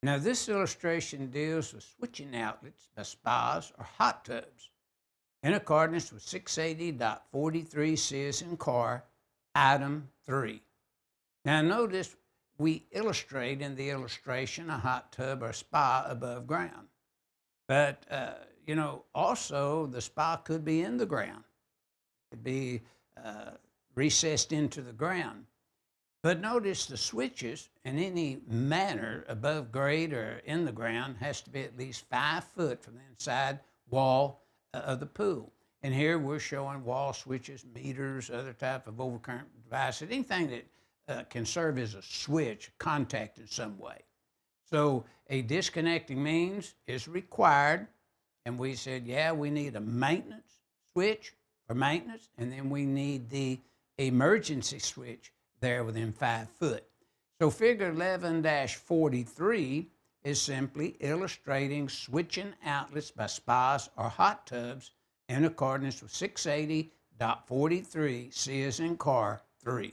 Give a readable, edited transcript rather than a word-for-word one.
Now, this illustration deals with switching outlets by spas or hot tubs in accordance with 680.43 says in car, item 3. Now, notice we illustrate in the illustration a hot tub or spa above ground. But, also the spa could be in the ground. It could be recessed into the ground. But notice the switches in any manner above grade or in the ground has to be at least 5 foot from the inside wall of the pool. And here we're showing wall switches, meters, other type of overcurrent devices, anything that can serve as a switch, contact in some way. So a disconnecting means is required. And we said, yeah, we need a maintenance switch for maintenance, and then we need the emergency switch there within 5 foot. So figure 11-43 is simply illustrating switching outlets by spas or hot tubs in accordance with 680.43 says in car 3.